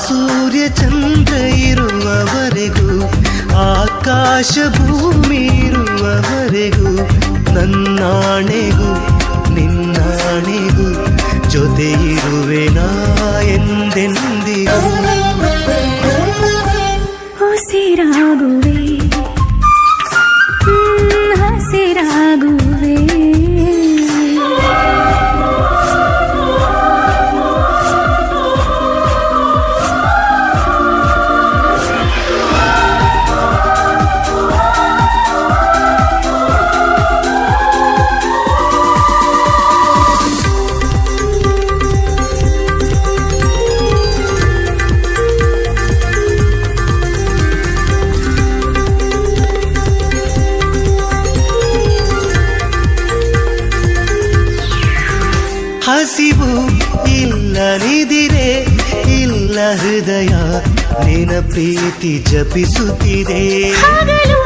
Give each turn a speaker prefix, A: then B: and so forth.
A: ಸೂರ್ಯ ಚಂದ್ರ ಇರುವವರೆಗೂ ಆಕಾಶ ಭೂಮಿ ಇರುವವರೆಗೂ ನನ್ನಾಣೆಗೂ ನಿನ್ನಾಣೆಗೂ ಜೊತೆ ಇರುವೆನಾ ಎಂದೆಂದಿಗೂ.
B: ಉಸಿರಾಗುವೆ ಹಸಿರಾಗುವೆ
A: ಹಸಿವು ಇಲ್ಲ ನಿದಿರೆ ಇಲ್ಲ ಹೃದಯ ನಿನ ಪ್ರೀತಿ ಜಪಿಸುತ್ತಿದೆ.
B: ಹಗಲು